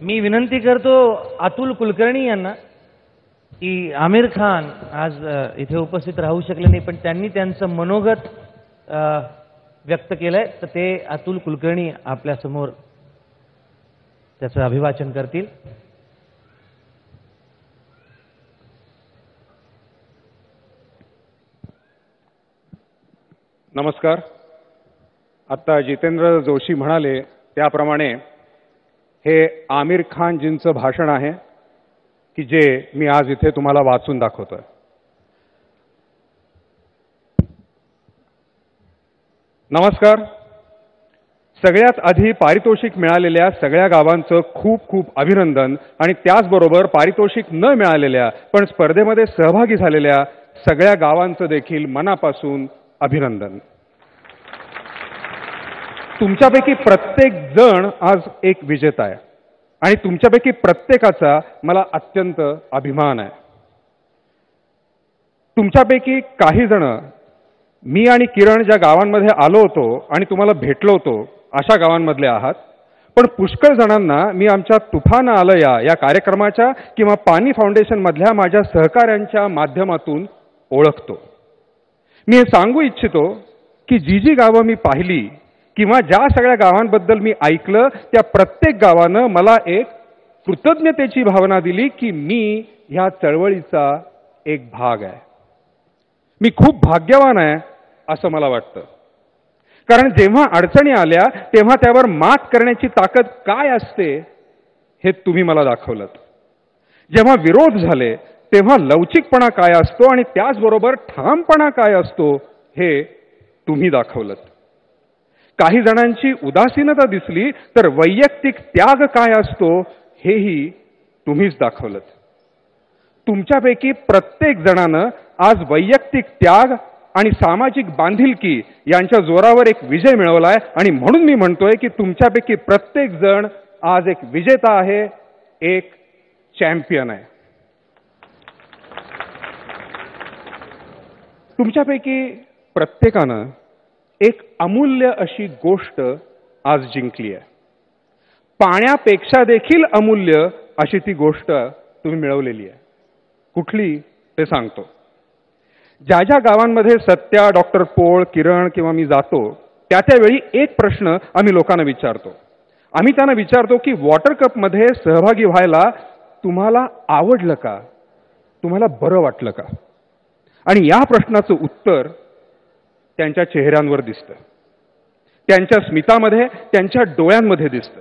मी विनंती करतो अतुल कुलकर्णी यांना की आमिर खान आज इथे उपस्थित राहू शकले नाही, पण त्यांनी त्यांचं मनोगत व्यक्त केलंय, तर ते अतुल कुलकर्णी आपल्या समोर त्याचं अभिवाचन करतील. नमस्कार. आता जितेंद्र जोशी म्हणाले त्याप्रमाणे हे आमिर खानजींचं भाषण आहे की जे मी आज इथे तुम्हाला वाचून दाखवतोय. नमस्कार. सगळ्यात आधी पारितोषिक मिळालेल्या सगळ्या गावांचं खूप खूप अभिनंदन आणि त्याचबरोबर पारितोषिक न मिळालेल्या पण स्पर्धेमध्ये सहभागी झालेल्या सगळ्या गावांचं देखील मनापासून अभिनंदन. तुमच्यापैकी प्रत्येक जण आज एक विजेता आहे आणि तुमच्यापैकी प्रत्येकाचा मला अत्यंत अभिमान आहे. तुमच्यापैकी काही जण मी आणि किरण ज्या गावांमध्ये आलो होतो आणि तुम्हाला भेटलो होतो अशा गावांमधले आहात, पण पुष्कळ जणांना मी आमच्या तुफान आलं या कार्यक्रमाच्या किंवा पाणी फाउंडेशन मधल्या माझ्या सहकाऱ्यांच्या माध्यमातून ओळखतो. मी हे सांगू इच्छितो की जी जी गावं मी पाहिली किंवा ज्या सगळ्या गावांबद्दल मी ऐकलं त्या प्रत्येक गावानं मला एक कृतज्ञतेची भावना दिली की मी ह्या चळवळीचा एक भाग आहे. मी खूप भाग्यवान आहे असं मला वाटतं, कारण जेव्हा अडचणी आल्या तेव्हा त्यावर मात करण्याची ताकद काय असते हे तुम्ही मला दाखवलं. जेव्हा विरोध झाले तेव्हा लवचिकपणा काय असतो आणि त्याचबरोबर ठामपणा काय असतो हे तुम्ही दाखवलं. काही जणांची उदासीनता दिसली तर वैयक्तिक त्याग काय असतो हेही तुम्हीच दाखवलं. तुमच्यापैकी प्रत्येक जणानं आज वैयक्तिक त्याग आणि सामाजिक बांधिलकी यांच्या जोरावर एक विजय मिळवलाय आणि म्हणून मी म्हणतोय की तुमच्यापैकी प्रत्येक जण आज एक विजेता आहे, एक चॅम्पियन आहे. तुमच्यापैकी प्रत्येकानं एक अमूल्य अशी गोष्ट आज जिंकली आहे. पाण्यापेक्षा देखील अमूल्य अशी ती गोष्ट तुम्ही मिळवलेली आहे. कुठली ते सांगतो. ज्या ज्या गावांमध्ये सत्या, डॉक्टर पोळ, किरण किंवा मी जातो त्यावेळी एक प्रश्न आम्ही लोकांना विचारतो. आम्ही त्यांना विचारतो की वॉटर कपमध्ये सहभागी व्हायला तुम्हाला आवडलं का, तुम्हाला बरं वाटलं का? आणि या प्रश्नाचं उत्तर त्यांच्या चेहऱ्यांवर दिसतं, त्यांच्या स्मितामध्ये, त्यांच्या डोळ्यांमध्ये दिसतं.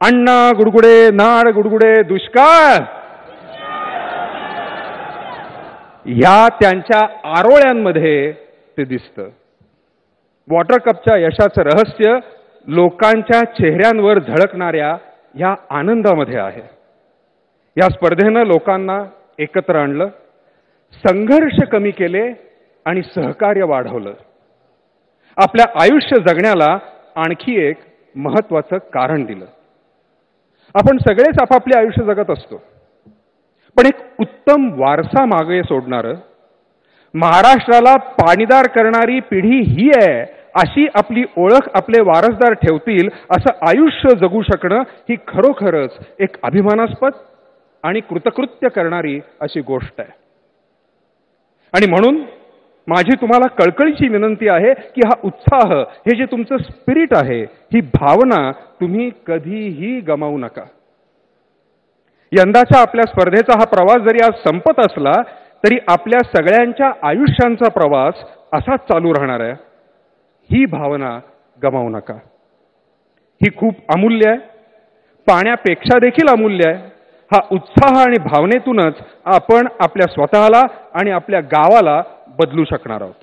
अण्णा गुडगुडे, नाड गुडगुडे, दुष्काळ या त्यांच्या आरोळ्यांमध्ये ते दिसतं. वॉटर कपच्या यशाचं रहस्य लोकांच्या चेहऱ्यांवर झळकणाऱ्या या आनंदामध्ये आहे. या स्पर्धेनं लोकांना एकत्र आणलं, संघर्ष कमी केले आणि सहकार्य वाढवलं. आपल्या आयुष्य जगण्याला आणखी एक महत्वाचं कारण दिलं. आपण सगळेच आपापले आयुष्य जगत असतो, पण एक उत्तम वारसा मागे सोडणारं, महाराष्ट्राला पाणीदार करणारी पिढी ही आहे अशी आपली ओळख आपले वारसदार ठेवतील असं आयुष्य जगू शकणं ही खरोखरच एक अभिमानास्पद आणि कृतकृत्य करणारी अशी गोष्ट आहे. आणि म्हणून माझी तुम्हाला कळकळीची विनंती आहे की हा उत्साह, हे जे तुमचं स्पिरिट आहे, ही भावना तुम्ही कधीही गमावू नका. यंदाच्या आपल्या स्पर्धेचा हा प्रवास जरी आज संपत असला तरी आपल्या सगळ्यांच्या आयुष्यांचा प्रवास असाच चालू राहणार आहे. ही भावना गमावू नका. ही खूप अमूल्य आहे, पाण्यापेक्षा देखील अमूल्य आहे. हा उत्साह आणि भावनेतूनच आपण आपल्या स्वतःला आणि आपल्या गावाला बदलू शकणार आहोत.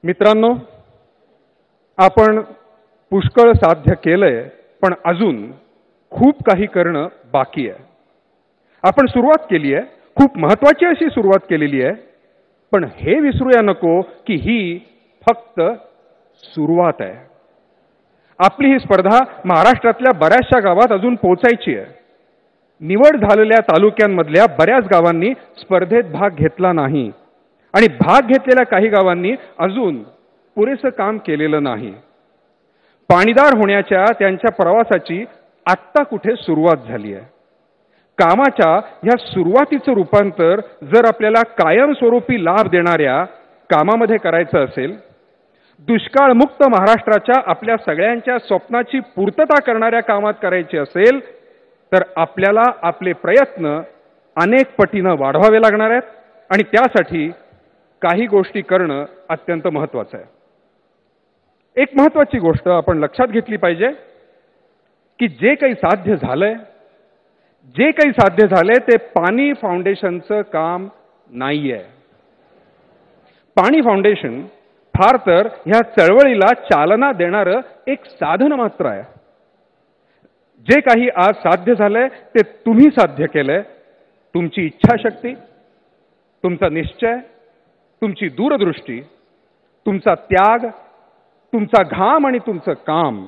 मित्रांनो, आपण पुष्कळ साध्य केलंय, पण अजून खूप काही करणं बाकी आहे. आपण सुरुवात केली आहे, खूप महत्वाची अशी सुरुवात केलेली आहे, पण हे विसरूया नको की ही फक्त सुरुवात आहे. आपली ही स्पर्धा महाराष्ट्रातल्या बऱ्याचशा गावात अजून पोहोचायची आहे. निवड झालेल्या तालुक्यांमधल्या बऱ्याच गावांनी स्पर्धेत भाग घेतला नाही आणि भाग घेतलेल्या काही गावांनी अजून पुरेसं काम केलेलं नाही. पाणीदार होण्याच्या त्यांच्या प्रवासाची आत्ता कुठे सुरुवात झाली आहे. कामाच्या या सुरुवातीचं रूपांतर जर आपल्याला कायमस्वरूपी लाभ देणाऱ्या कामामध्ये करायचं असेल, दुष्काळमुक्त महाराष्ट्राच्या आपल्या सगळ्यांच्या स्वप्नाची पूर्तता करणाऱ्या कामात करायची असेल, तर आपल्याला आपले प्रयत्न अनेक पटीनं वाढवावे लागणार आहेत आणि त्यासाठी काही गोष्टी करणं अत्यंत महत्त्वाचं आहे. एक महत्त्वाची गोष्ट आपण लक्षात घेतली पाहिजे की जे काही साध्य झालंय ते पाणी फाउंडेशनचं काम नाहीये. पाणी फाउंडेशन फार तर ह्या चळवळीला चालना देणारं एक साधन मात्र आहे. जे काही आज साध्य झालंय ते तुम्ही साध्य केलंय. तुमची इच्छाशक्ती, तुमचा निश्चय, तुमची दूरदृष्टी, तुमचा त्याग, तुमचा घाम आणि तुमचं काम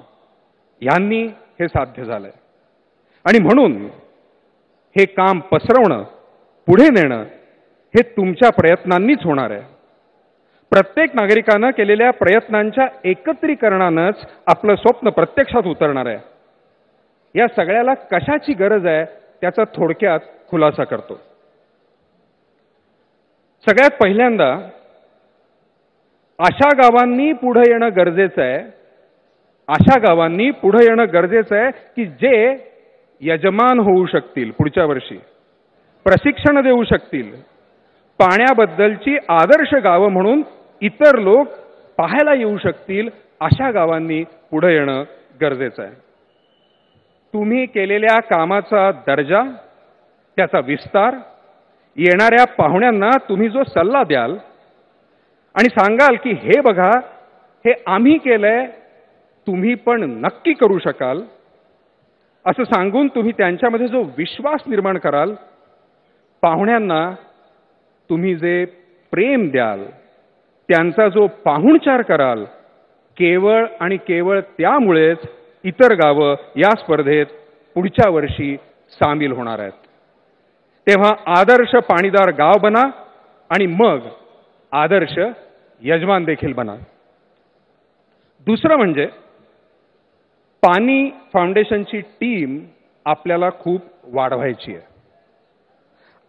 यांनी हे साध्य झालंय. आणि म्हणून हे काम पसरवणं, पुढे नेणं हे तुमच्या प्रयत्नांनीच होणार आहे. प्रत्येक नागरिकानं केलेल्या प्रयत्नांच्या एकत्रीकरणानंच आपलं स्वप्न प्रत्यक्षात उतरणार आहे. या सगळ्याला कशाची गरज आहे त्याचा थोडक्यात खुलासा करतो. सगळ्यात पहिल्यांदा अशा गावांनी पुढे येणं गरजेचं आहे, अशा गावांनी पुढे येणं गरजेचं आहे की जे यजमान होऊ शकतील, पुढच्या वर्षी प्रशिक्षण देऊ शकतील, पाण्याबद्दलची आदर्श गावं म्हणून इतर लोक पाहायला येऊ शकतील, अशा गावांनी पुढे येणं गरजेचं आहे. तुम्ही केलेल्या कामाचा दर्जा, त्याचा विस्तार, येणाऱ्या पाहुण्यांना तुम्ही जो सल्ला द्याल आणि सांगाल की हे बघा हे आम्ही केलंय, तुम्ही पण नक्की करू शकाल, असं सांगून तुम्ही त्यांच्यामध्ये जो विश्वास निर्माण कराल, पाहुण्यांना तुम्ही जे प्रेम द्याल, त्यांचा जो पाहुणचार कराल, केवळ आणि केवळ त्यामुळेच इतर गावं या स्पर्धेत पुढच्या वर्षी सामील होणार आहेत. तेव्हा आदर्श पाणीदार गाव बना आणि मग आदर्श यजमान देखील बना. दुसरं म्हणजे पाणी फाउंडेशनची टीम आपल्याला खूप वाढवायची आहे.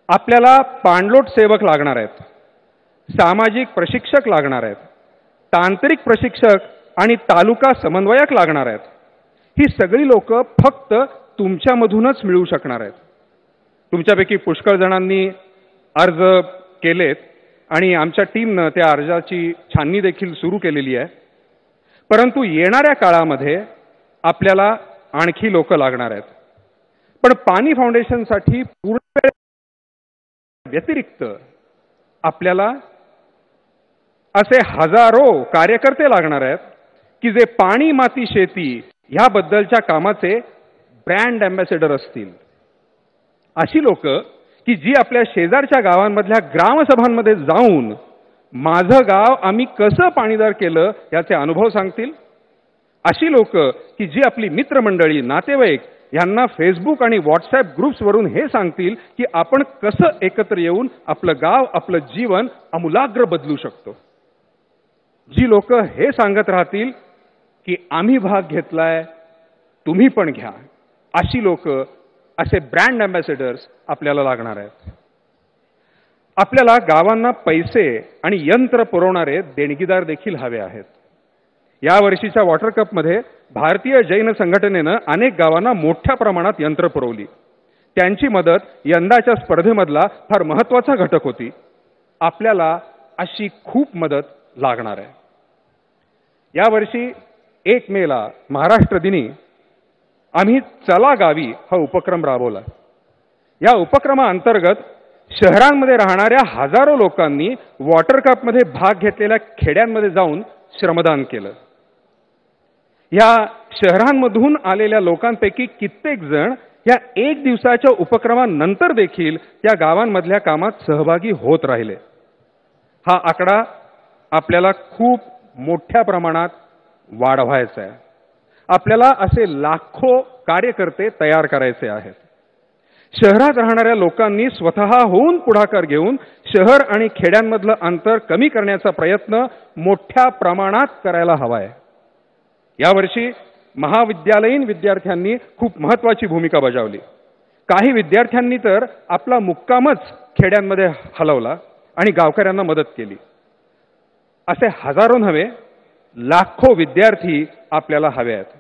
आपल्याला पाणलोट सेवक लागणार आहेत, सामाजिक प्रशिक्षक लागणार आहेत, तांत्रिक प्रशिक्षक आणि तालुका समन्वयक लागणार आहेत. ही सगळी लोक फक्त तुमच्यामधूनच मिळू शकणार आहेत. तुमच्यापैकी पुष्कळ जणांनी अर्ज केलेत आणि आमच्या टीमनं त्या अर्जाची छाननी देखील सुरू केलेली आहे. परंतु येणाऱ्या काळामध्ये आपल्याला आणखी लोक लागणार आहेत. पण पाणी फाउंडेशनसाठी पूर्ण व्यतिरिक्त आपल्याला असे हजारो कार्यकर्ते लागणार आहेत की जे पाणी माती शेती ह्याबद्दलच्या कामाचे ब्रँड अँबॅसेडर असतील. अशी लोक की जी आपल्या शेजारच्या गावांमधल्या ग्रामसभांमध्ये जाऊन माझं गाव आम्ही कसं पाणीदार केलं याचे अनुभव सांगतील. अशी लोक की जी आपली मित्रमंडळी, नातेवाईक यांना फेसबुक आणि व्हॉट्सॲप ग्रुप्सवरून हे सांगतील की आपण कसं एकत्र येऊन आपलं गाव, आपलं जीवन आमूलाग्र बदलू शकतो. जी लोक हे सांगत राहतील की आम्ही भाग घेतलाय, तुम्ही पण घ्या, अशी लोक, असे ब्रँड अँबॅसेडर्स आपल्याला लागणार आहेत. आपल्याला गावांना पैसे आणि यंत्र पुरवणारे देणगीदार देखील हवे आहेत. या वर्षीच्या वॉटर कपमध्ये भारतीय जैन संघटनेनं अनेक गावांना मोठ्या प्रमाणात यंत्र पुरवली. त्यांची मदत यंदाच्या स्पर्धेमधला फार महत्त्वाचा घटक होती. आपल्याला अशी खूप मदत लागणार आहे. यावर्षी 1 मेला महाराष्ट्र दिनी आम्ही चला गावी हा उपक्रम राबवला. या उपक्रमाअंतर्गत शहरांमध्ये राहणाऱ्या हजारो लोकांनी वॉटर कपमध्ये भाग घेतलेल्या खेड्यांमध्ये जाऊन श्रमदान केलं. या शहरांमधून आलेल्या लोकांपैकी कित्येक जण या 1 दिवसाच्या उपक्रमानंतर देखील त्या गावांमधल्या कामात सहभागी होत राहिले. हा आकडा आपल्याला खूप मोठ्या प्रमाणात वाढवायचा आहे. आपल्याला असे लाखो कार्यकर्ते तयार करायचे आहेत. शहरात राहणाऱ्या लोकांनी स्वतः होऊन पुढाकार घेऊन शहर आणि खेड्यांमधलं अंतर कमी करण्याचा प्रयत्न मोठ्या प्रमाणात करायला हवा आहे. यावर्षी महाविद्यालयीन विद्यार्थ्यांनी खूप महत्त्वाची भूमिका बजावली. काही विद्यार्थ्यांनी तर आपला मुक्कामच खेड्यांमध्ये हलवला आणि गावकऱ्यांना मदत केली. असे हजारो नव्हे, लाखो विद्यार्थी आपल्याला हवे आहेत.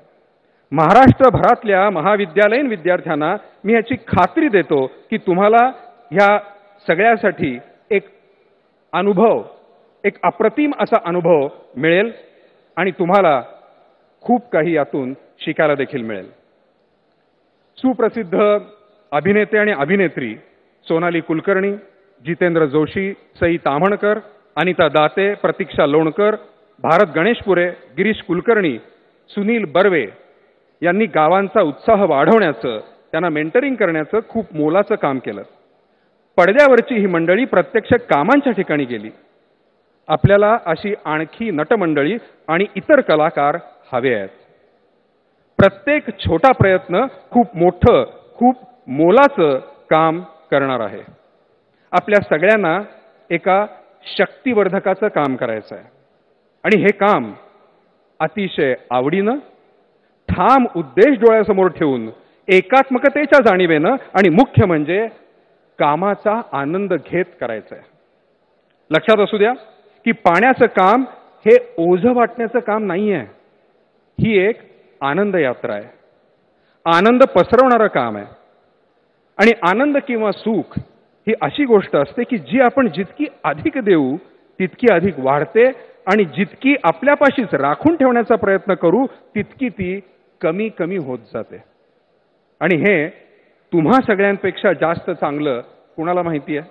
महाराष्ट्रभरातल्या महाविद्यालयीन विद्यार्थ्यांना मी याची खात्री देतो की तुम्हाला ह्या सगळ्यासाठी एक अनुभव, एक अप्रतिम असा अनुभव मिळेल आणि तुम्हाला खूप काही यातून शिकायला देखील मिळेल. सुप्रसिद्ध अभिनेते आणि अभिनेत्री सोनाली कुलकर्णी, जितेंद्र जोशी, सई ताम्हणकर, अनिता दाते, प्रतीक्षा लोणकर, भारत गणेशपुरे, गिरीश कुलकर्णी, सुनील बर्वे यांनी गावांचा उत्साह वाढवण्याचं, त्यांना मेंटरिंग करण्याचं खूप मोलाचं काम केलं. पडद्यावरची ही मंडळी प्रत्यक्ष कामांच्या ठिकाणी गेली. आपल्याला अशी आणखी नटमंडळी आणि इतर कलाकार हवे आहेत. प्रत्येक छोटा प्रयत्न खूप मोठं, खूप मोलाचं काम करणार आहे. आपल्या सगळ्यांना एका शक्तिवर्धकाचं काम करायचं आहे आणि हे काम अतिशय आवडीनं, ठाम उद्देश डोळ्यासमोर ठेवून, एकात्मकतेच्या जाणीवेनं आणि मुख्य म्हणजे कामाचा आनंद घेत करायचं आहे. लक्षात असू द्या की पाण्याचं काम हे ओझं वाटण्याचं काम नाही आहे. ही एक आनंद यात्रा आहे, आनंद पसरवणारं काम आहे. आणि आनंद किंवा सुख ही अशी गोष्ट असते की जी आपण जितकी अधिक देऊ तितकी अधिक वाढते आणि जितकी आपल्यापाशीच राखून ठेवण्याचा प्रयत्न करू तितकी ती कमी कमी होत जाते. आणि हे तुम्हा सगळ्यांपेक्षा जास्त चांगलं कुणाला माहिती आहे?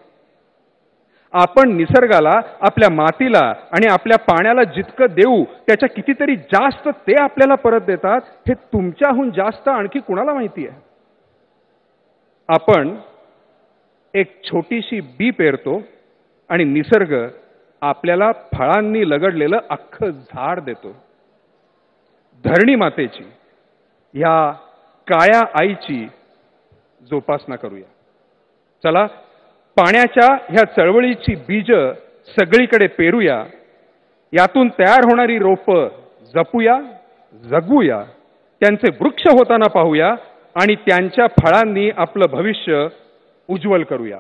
आपण निसर्गाला, आपल्या मातीला आणि आपल्या पाण्याला जितकं देऊ त्याच्या कितीतरी जास्त ते आपल्याला परत देतात, हे तुमच्याहून जास्त आणखी कुणाला माहिती आहे? आपण एक छोटीशी बी पेरतो आणि निसर्ग आपल्याला फळांनी लगडलेलं अख्खं झाड देतो. धरणी मातेची, या काया आईची जोपासना करूया. चला, पाण्याच्या ह्या चळवळीची बीज सगळीकडे पेरूया. यातून तयार होणारी रोपं जपूया, जगवूया, त्यांचे वृक्ष होताना पाहूया आणि त्यांच्या फळांनी आपलं भविष्य उज्ज्वल करूया.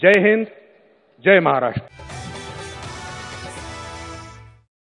जय हिंद, जय महाराष्ट्र.